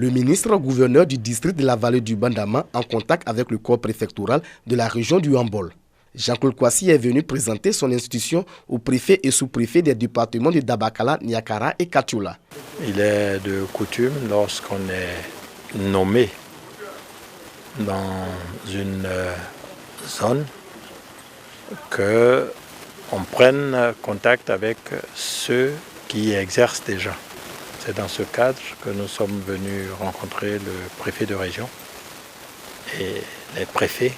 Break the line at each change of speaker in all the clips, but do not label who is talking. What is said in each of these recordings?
Le ministre gouverneur du district de la vallée du Bandama en contact avec le corps préfectoral de la région du Hambol. Jean-Claude Kouassi est venu présenter son institution aux préfets et sous-préfets des départements de Dabakala, Niakara et Katioula.
Il est de coutume, lorsqu'on est nommé dans une zone, qu'on prenne contact avec ceux qui exercent déjà. C'est dans ce cadre que nous sommes venus rencontrer le préfet de région et les préfets,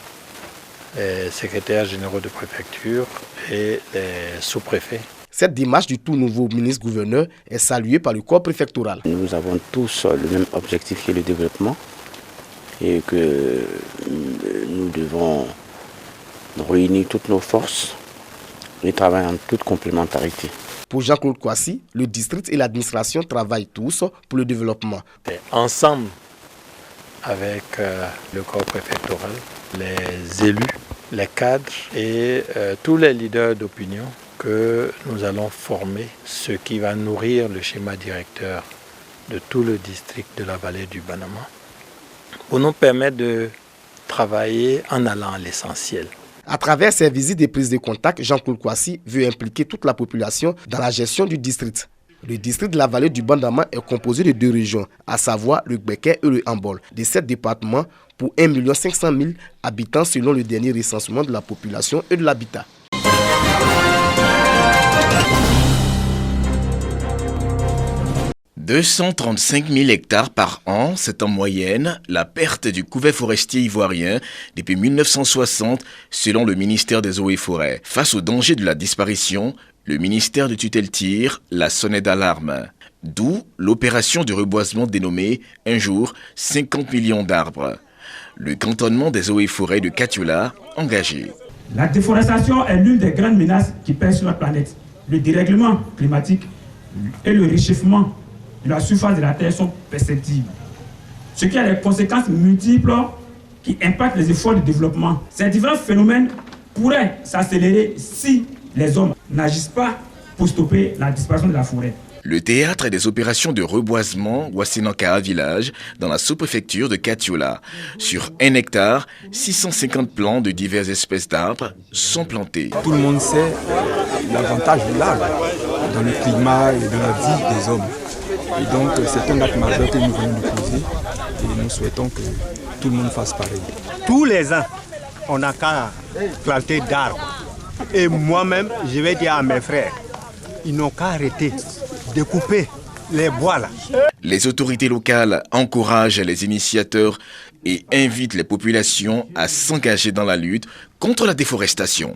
les secrétaires généraux de préfecture et les sous-préfets.
Cette démarche du tout nouveau ministre-gouverneur est saluée par le corps préfectoral.
Nous avons tous le même objectif qui est le développement et que nous devons réunir toutes nos forces et travailler en toute complémentarité.
Pour Jean-Claude Kouassi, le district et l'administration travaillent tous pour le développement.
Et ensemble avec le corps préfectoral, les élus, les cadres et tous les leaders d'opinion que nous allons former, ce qui va nourrir le schéma directeur de tout le district de la vallée du Bandama, pour nous permettre de travailler en allant à l'essentiel.
À travers ses visites et prises de contact, Jean-Claude Kouassi veut impliquer toute la population dans la gestion du district. Le district de la vallée du Bandama est composé de 2 régions, à savoir le Gbeke et le Hambol, de 7 départements pour 1 500 000 habitants selon le dernier recensement de la population et de l'habitat. «
235 000 hectares par an, c'est en moyenne la perte du couvert forestier ivoirien depuis 1960 selon le ministère des Eaux et Forêts. Face au danger de la disparition, le ministère de tutelle tire la sonnette d'alarme. D'où l'opération de reboisement dénommée un jour 50 millions d'arbres. Le cantonnement des Eaux et Forêts de Katioula engagé.
La déforestation est l'une des grandes menaces qui pèsent sur la planète. Le dérèglement climatique et le réchauffement de la surface de la Terre sont perceptibles. Ce qui a des conséquences multiples qui impactent les efforts de développement. Ces différents phénomènes pourraient s'accélérer si les hommes n'agissent pas pour stopper la disparition de la forêt.
Le théâtre des opérations de reboisement Wassinankaa village dans la sous-préfecture de Katioula. Sur 1 hectare, 650 plants de diverses espèces d'arbres sont plantés.
Tout le monde sait l'avantage de l'arbre dans le climat et dans la vie des hommes. Et donc c'est un acte majeur que nous venons de poser et nous souhaitons que tout le monde fasse pareil.
Tous les ans, on n'a qu'à planter d'arbres. Et moi-même, je vais dire à mes frères, ils n'ont qu'à arrêter de couper les bois là.
Les autorités locales encouragent les initiateurs et invitent les populations à s'engager dans la lutte contre la déforestation.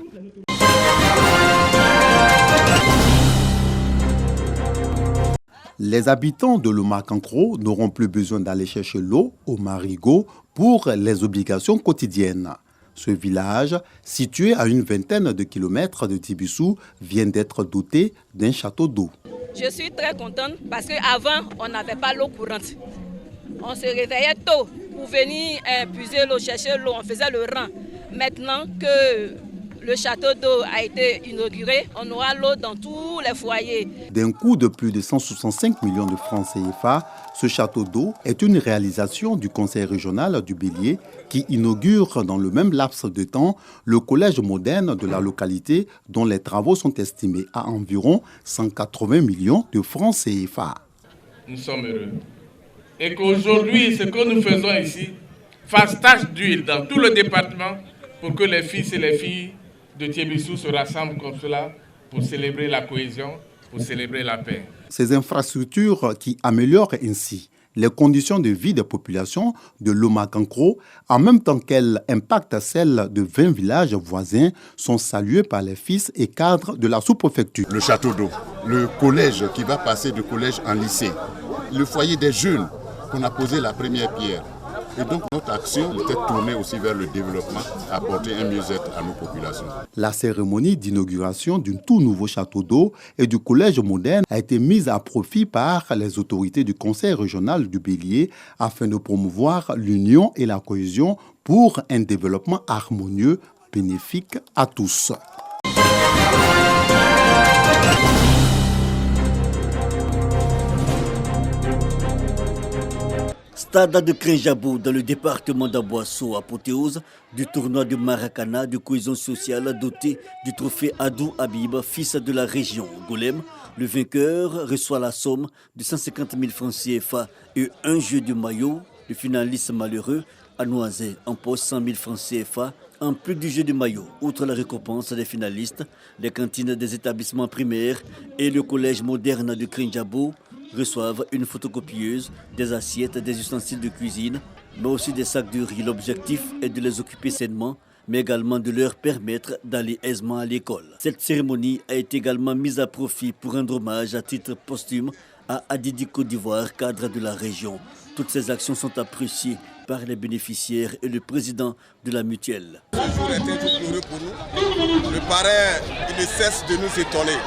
Les habitants de Loma-Kankro n'auront plus besoin d'aller chercher l'eau au marigot pour les obligations quotidiennes. Ce village, situé à une vingtaine de kilomètres de Tibissou, vient d'être doté d'un château d'eau.
Je suis très contente parce qu'avant, on n'avait pas l'eau courante. On se réveillait tôt pour venir puiser l'eau, chercher l'eau, on faisait le rang. Maintenant que le château d'eau a été inauguré, on aura l'eau dans tous les foyers.
D'un coût de plus de 165 millions de francs CFA, ce château d'eau est une réalisation du conseil régional du Bélier qui inaugure dans le même laps de temps le collège moderne de la localité dont les travaux sont estimés à environ 180 millions de francs CFA.
Nous sommes heureux. Et qu'aujourd'hui, ce que nous faisons ici fasse tache d'huile dans tout le département pour que les fils et les filles de Tibissou se rassemblent comme cela pour célébrer la cohésion, pour célébrer la paix.
Ces infrastructures qui améliorent ainsi les conditions de vie des populations de Loma-Kankro, en même temps qu'elles impactent celles de 20 villages voisins, sont saluées par les fils et cadres de la sous-préfecture.
Le château d'eau, le collège qui va passer de collège en lycée, le foyer des jeunes qu'on a posé la première pierre. Et donc notre action était tournée aussi vers le développement, apporter un mieux-être à nos populations.
La cérémonie d'inauguration d'un tout nouveau château d'eau et du collège moderne a été mise à profit par les autorités du conseil régional du Bélier afin de promouvoir l'union et la cohésion pour un développement harmonieux, bénéfique à tous.
stade de Krinjabou, dans le département d'Aboasso, apothéose du tournoi de Maracana de cohésion sociale doté du trophée Adou Habib, fils de la région Golem. Le vainqueur reçoit la somme de 150 000 francs CFA et un jeu de maillot. Le finaliste malheureux, Anoisé, empoche 100 000 francs CFA en plus du jeu de maillot. Outre la récompense des finalistes, les cantines des établissements primaires et le collège moderne de Krinjabou reçoivent une photocopieuse, des assiettes, des ustensiles de cuisine, mais aussi des sacs de riz. L'objectif est de les occuper sainement, mais également de leur permettre d'aller aisément à l'école. Cette cérémonie a été également mise à profit pour rendre hommage à titre posthume à Adidi Côte d'Ivoire, cadre de la région. Toutes ces actions sont appréciées par les bénéficiaires et le président de la mutuelle.
Ce jour est un jour glorieux pour nous. Le parrain, il ne cesse de nous étonner.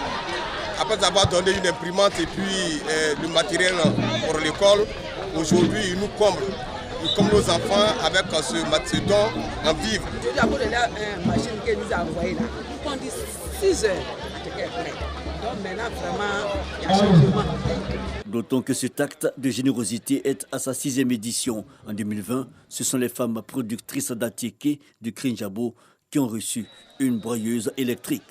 Après avoir donné une imprimante et puis le matériel pour l'école, aujourd'hui il nous comble. Il comble nos enfants avec ce don en vivre.
Aujourd'hui, après la machine qu'il nous a envoyée là, on dit 6 heures. Donc maintenant, vraiment, il y a changement.
D'autant que cet acte de générosité est à sa 6e édition. En 2020, ce sont les femmes productrices d'Atiké du Krinjabou qui ont reçu une broyeuse électrique.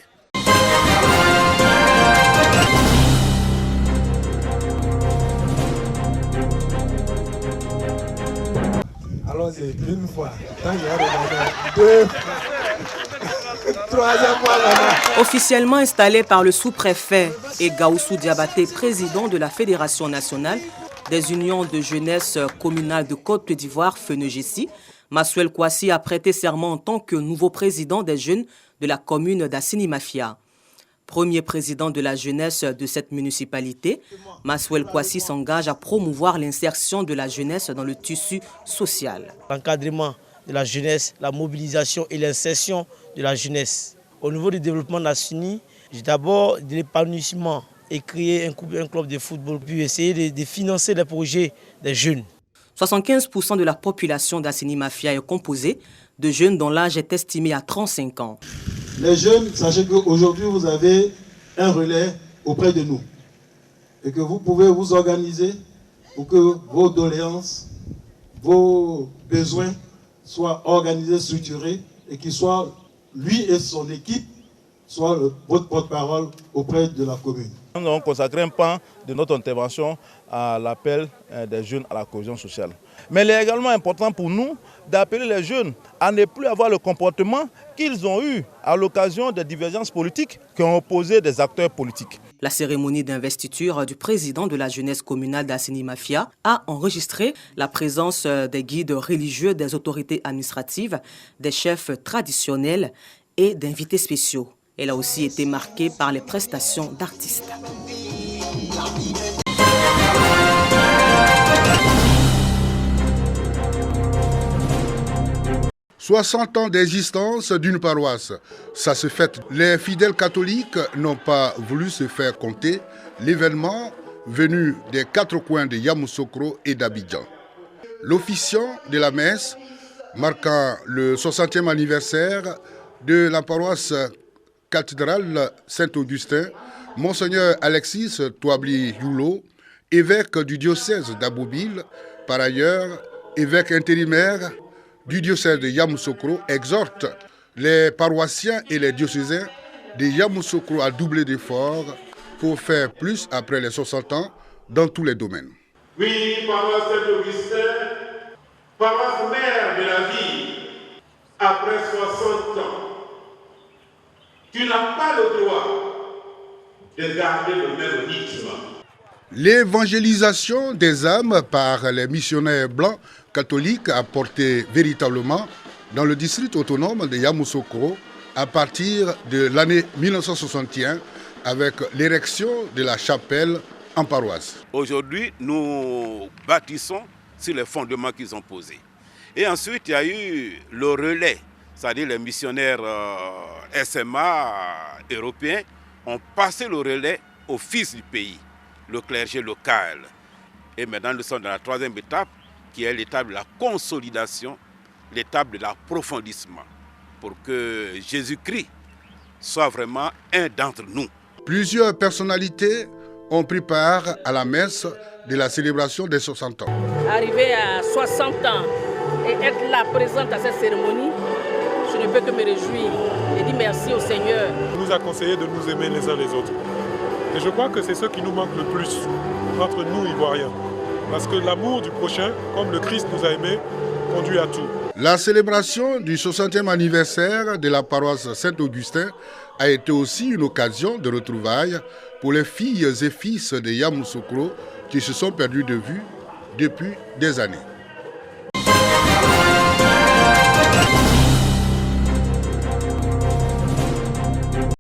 Alors c'est une fois, tant qu'il y a deux fois.
Officiellement installé par le sous-préfet et Gaoussou Diabaté, président de la Fédération nationale des unions de jeunesse communale de Côte d'Ivoire, FENEGESI, Massuel Kouassi a prêté serment en tant que nouveau président des jeunes de la commune d'Assini-Mafia. Premier président de la jeunesse de cette municipalité, Massuel Kouassi s'engage à promouvoir l'insertion de la jeunesse dans le tissu social.
L'encadrement de la jeunesse, la mobilisation et l'insertion de la jeunesse. Au niveau du développement d'Assini, j'ai d'abord de l'épanouissement et créer un club de football, puis essayer de financer les projets des jeunes.
75% de la population d'Assini-Mafia est composée de jeunes dont l'âge est estimé à 35 ans.
Les jeunes, sachez qu'aujourd'hui vous avez un relais auprès de nous et que vous pouvez vous organiser pour que vos doléances, vos besoins soient organisés, structurés et qu'il soit, lui et son équipe, soit votre porte-parole auprès de la commune.
Nous avons consacré un pan de notre intervention à l'appel des jeunes à la cohésion sociale. Mais il est également important pour nous d'appeler les jeunes à ne plus avoir le comportement qu'ils ont eu à l'occasion des divergences politiques qui ont opposé des acteurs politiques.
La cérémonie d'investiture du président de la jeunesse communale d'Assini-Mafia a enregistré la présence des guides religieux, des autorités administratives, des chefs traditionnels et d'invités spéciaux. Elle a aussi été marquée par les prestations d'artistes.
60 ans d'existence d'une paroisse, ça se fête. Les fidèles catholiques n'ont pas voulu se faire compter l'événement venu des 4 coins de Yamoussoukro et d'Abidjan. L'officiant de la messe, marquant le 60e anniversaire de la paroisse cathédrale Saint-Augustin, Monseigneur Alexis Touabli Youlo, évêque du diocèse d'Abobil, par ailleurs évêque intérimaire du diocèse de Yamoussoukro, exhorte les paroissiens et les diocésains de Yamoussoukro à doubler d'efforts pour faire plus après les 60 ans dans tous les domaines.
Oui, paroisse Saint-Augustin, paroisse mère de la vie, après 60 ans, tu n'as pas le droit de garder le même rythme.
L'évangélisation des âmes par les missionnaires blancs catholiques a porté véritablement dans le district autonome de Yamoussoukro à partir de l'année 1961 avec l'érection de la chapelle en paroisse.
Aujourd'hui, nous bâtissons sur les fondements qu'ils ont posés. Et ensuite, il y a eu le relais, c'est-à-dire les missionnaires SMA européens ont passé le relais aux fils du pays, le clergé local. Et maintenant, nous sommes dans la 3e étape, qui est l'étape de la consolidation, l'étape de l'approfondissement, pour que Jésus-Christ soit vraiment un d'entre nous.
Plusieurs personnalités ont pris part à la messe de la célébration des 60 ans.
arriver à 60 ans et être là présente à cette cérémonie, je ne peux que me réjouir et dire merci au Seigneur.
Il nous a conseillé de nous aimer les uns les autres. Et je crois que c'est ce qui nous manque le plus entre nous, Ivoiriens. Parce que l'amour du prochain, comme le Christ nous a aimés, conduit à tout.
La célébration du 60e anniversaire de la paroisse Saint-Augustin a été aussi une occasion de retrouvailles pour les filles et fils de Yamoussoukro qui se sont perdus de vue depuis des années.